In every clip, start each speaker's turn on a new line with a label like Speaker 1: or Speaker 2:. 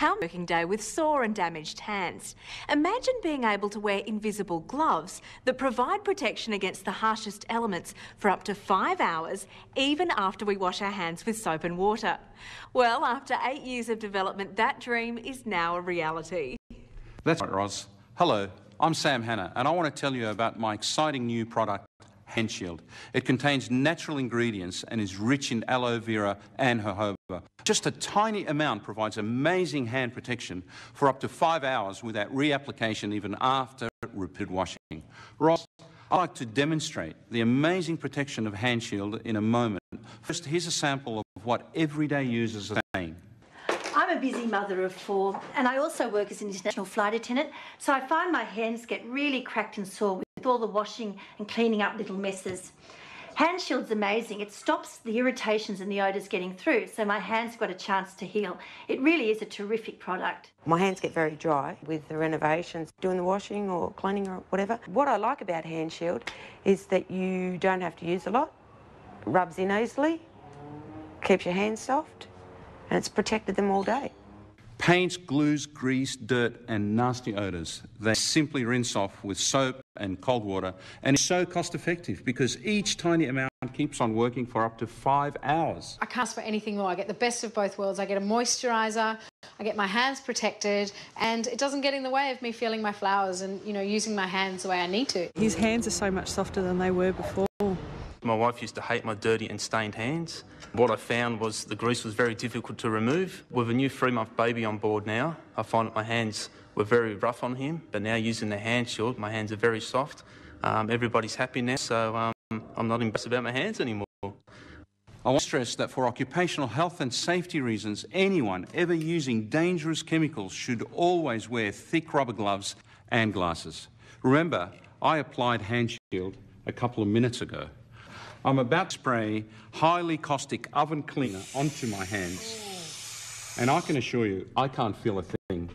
Speaker 1: How working day with sore and damaged hands. Imagine being able to wear invisible gloves that provide protection against the harshest elements for up to 5 hours, even after we wash our hands with soap and water. Well, after 8 years of development, that dream is now a reality.
Speaker 2: That's right, Roz. Hello, I'm Sam Hanna, and I want to tell you about my exciting new product, Hand Shield. It contains natural ingredients and is rich in aloe vera and jojoba. Just a tiny amount provides amazing hand protection for up to 5 hours without reapplication even after repeated washing. Ross, I'd like to demonstrate the amazing protection of Hand Shield in a moment. First, here's a sample of what everyday users are saying.
Speaker 3: I'm a busy mother of 4 and I also work as an international flight attendant, so I find my hands get really cracked and sore with all the washing and cleaning up little messes. Hand Shield's amazing. It stops the irritations and the odours getting through, so my hands got a chance to heal. It really is a terrific product.
Speaker 4: My hands get very dry with the renovations, doing the washing or cleaning or whatever. What I like about Hand Shield is that you don't have to use a lot, it rubs in easily, keeps your hands soft, and it's protected them all day.
Speaker 2: Paints, glues, grease, dirt and nasty odours. They simply rinse off with soap and cold water, and it's so cost effective because each tiny amount keeps on working for up to 5 hours.
Speaker 5: I can't ask for anything more. I get the best of both worlds. I get a moisturiser, I get my hands protected, and it doesn't get in the way of me feeling my flowers and, you know, using my hands the way I need to.
Speaker 6: His hands are so much softer than they were before.
Speaker 7: My wife used to hate my dirty and stained hands. What I found was the grease was very difficult to remove. With a new 3-month baby on board now, I find that my hands were very rough on him, but now using the Hand Shield, my hands are very soft. Everybody's happy now, so I'm not embarrassed about my hands anymore.
Speaker 2: I want to stress that for occupational health and safety reasons, anyone ever using dangerous chemicals should always wear thick rubber gloves and glasses. Remember, I applied Hand Shield a couple of minutes ago. I'm about to spray highly caustic oven cleaner onto my hands, and I can assure you, I can't feel a thing.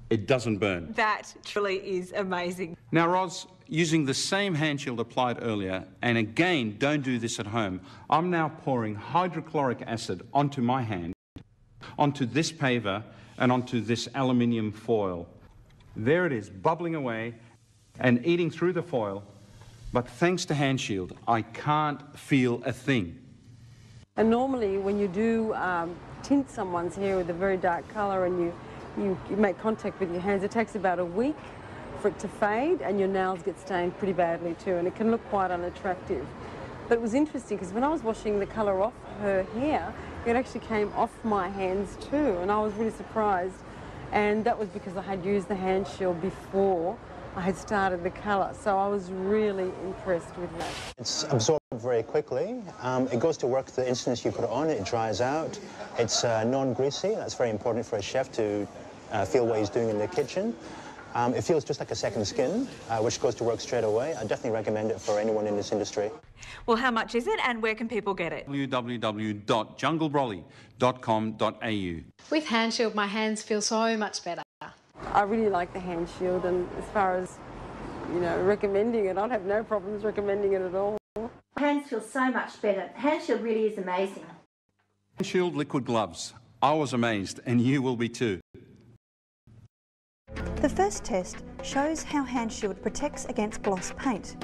Speaker 2: It doesn't burn.
Speaker 1: That truly is amazing.
Speaker 2: Now, Roz, using the same Hand Shield applied earlier, and again, don't do this at home, I'm now pouring hydrochloric acid onto my hand, onto this paver, and onto this aluminium foil. There it is, bubbling away and eating through the foil. But thanks to Hand Shield, I can't feel a thing.
Speaker 6: And normally when you do tint someone's hair with a very dark colour and you make contact with your hands, it takes about a week for it to fade and your nails get stained pretty badly too, and it can look quite unattractive. But it was interesting because when I was washing the colour off her hair, it actually came off my hands too, and I was really surprised. And that was because I had used the Hand Shield before I had started the colour, so I was really impressed with that.
Speaker 8: It's absorbed very quickly. It goes to work the instant you put it on, it dries out. It's non-greasy. That's very important for a chef to feel what he's doing in the kitchen. It feels just like a second skin, which goes to work straight away. I definitely recommend it for anyone in this industry.
Speaker 1: Well, how much is it and where can people get it?
Speaker 2: www.junglebrolly.com.au.
Speaker 5: With Hand Shield, my hands feel so much better.
Speaker 6: I really like the Hand Shield, and as far as, you know, recommending it, I'd have no problems recommending it at all.
Speaker 3: Hands feel so much better. Hand Shield really is amazing.
Speaker 2: Hand Shield liquid gloves. I was amazed, and you will be too.
Speaker 9: The first test shows how Hand Shield protects against gloss paint.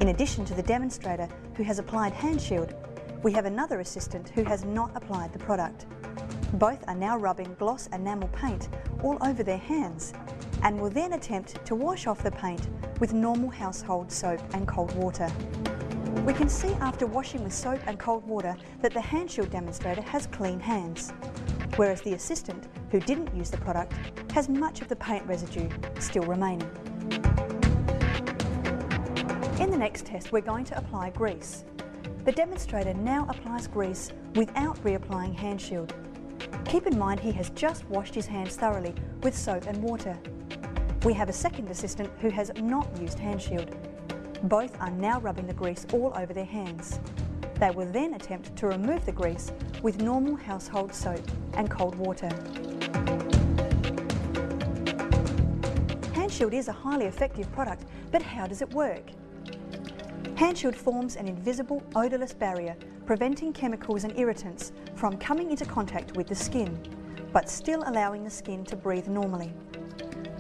Speaker 9: In addition to the demonstrator who has applied Hand Shield, we have another assistant who has not applied the product. Both are now rubbing gloss enamel paint all over their hands and will then attempt to wash off the paint with normal household soap and cold water. We can see after washing with soap and cold water that the Hand Shield demonstrator has clean hands, whereas the assistant, who didn't use the product, has much of the paint residue still remaining. In the next test, we're going to apply grease. The demonstrator now applies grease without reapplying Hand Shield. Keep in mind he has just washed his hands thoroughly with soap and water. We have a second assistant who has not used Hand Shield. Both are now rubbing the grease all over their hands. They will then attempt to remove the grease with normal household soap and cold water. Hand Shield is a highly effective product, but how does it work? Hand Shield forms an invisible, odourless barrier, preventing chemicals and irritants from coming into contact with the skin. but still allowing the skin to breathe normally.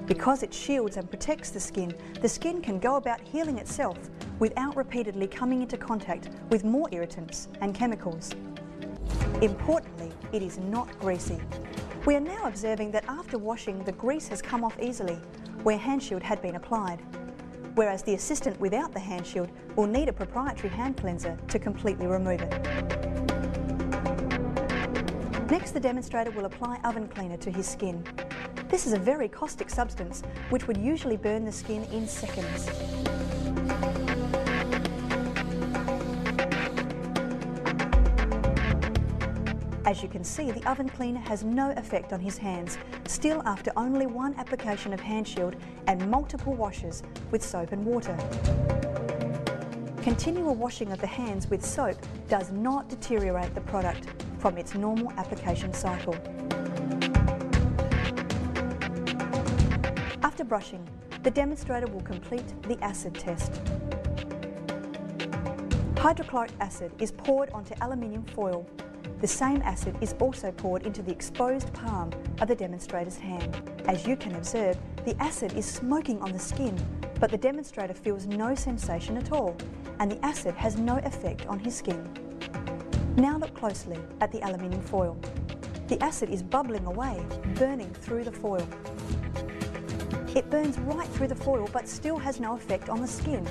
Speaker 9: Because it shields and protects the skin can go about healing itself without repeatedly coming into contact with more irritants and chemicals. Importantly, it is not greasy. We are now observing that after washing, the grease has come off easily where hand shield had been applied, whereas the assistant without the hand shield will need a proprietary hand cleanser to completely remove it. Next, the demonstrator will apply oven cleaner to his skin. This is a very caustic substance which would usually burn the skin in seconds. As you can see, the oven cleaner has no effect on his hands, still after only one application of hand shield and multiple washes with soap and water. Continual washing of the hands with soap does not deteriorate the product from its normal application cycle. After brushing, the demonstrator will complete the acid test. Hydrochloric acid is poured onto aluminium foil. The same acid is also poured into the exposed palm of the demonstrator's hand. As you can observe, the acid is smoking on the skin, but the demonstrator feels no sensation at all, and the acid has no effect on his skin. Now look closely at the aluminium foil. The acid is bubbling away, burning through the foil. It burns right through the foil but still has no effect on the skin.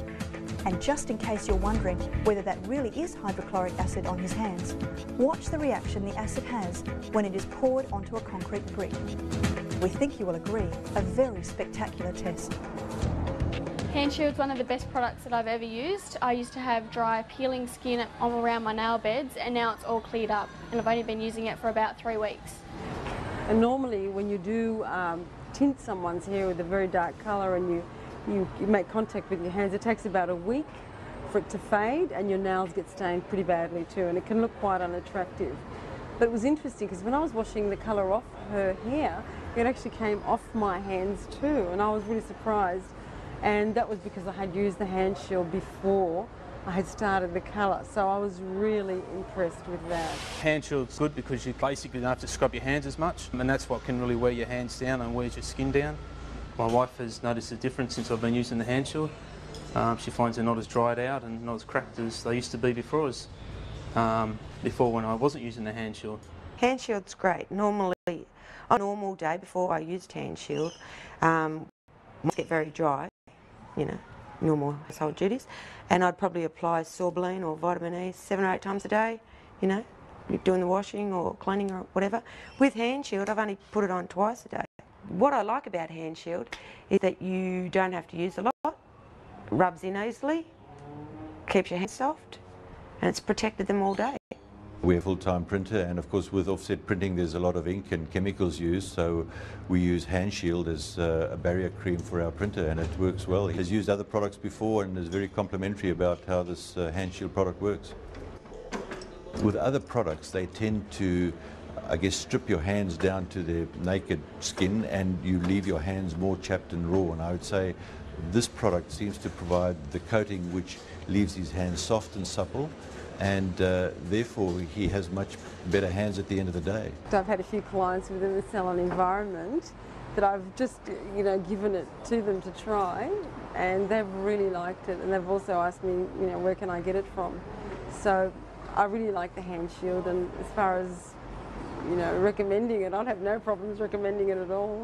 Speaker 9: And just in case you're wondering whether that really is hydrochloric acid on his hands, watch the reaction the acid has when it is poured onto a concrete brick. We think you will agree, a very spectacular test.
Speaker 10: Hand Shield's one of the best products that I've ever used. I used to have dry, peeling skin all around my nail beds, and now it's all cleared up, and I've only been using it for about 3 weeks.
Speaker 6: And normally when you do tint someone's hair with a very dark colour and you make contact with your hands, it takes about a week for it to fade, and your nails get stained pretty badly too, and it can look quite unattractive. But it was interesting because when I was washing the colour off her hair, it actually came off my hands too, and I was really surprised. And that was because I had used the hand shield before I had started the colour, so I was really impressed with that.
Speaker 7: Hand shield's good because you basically don't have to scrub your hands as much, and that's what can really wear your hands down and wears your skin down. My wife has noticed a difference since I've been using the hand shield. She finds they're not as dried out and not as cracked as they used to be before when I wasn't using the hand shield.
Speaker 4: Hand shield's great. Normally, on a normal day before I used hand shield, I get very dry, you know, normal household duties, and I'd probably apply Sorbolene or vitamin E 7 or 8 times a day, you know, doing the washing or cleaning or whatever. With hand shield, I've only put it on twice a day. What I like about hand shield is that you don't have to use a lot, rubs in easily, keeps your hands soft, and it's protected them all day.
Speaker 11: We're a full-time printer, and of course with offset printing there's a lot of ink and chemicals used, so we use hand shield as a barrier cream for our printer, and it works well. He has used other products before and is very complimentary about how this hand shield product works. With other products they tend to, I guess, strip your hands down to their naked skin and you leave your hands more chapped and raw, and I would say this product seems to provide the coating which leaves his hands soft and supple, and therefore he has much better hands at the end of the day.
Speaker 6: I've had a few clients within the salon environment that I've just, you know, given it to them to try, and they've really liked it, and they've also asked me, you know, where can I get it from? So I really like the hand shield, and as far as, you know, recommending it, I'd have no problems recommending it at all.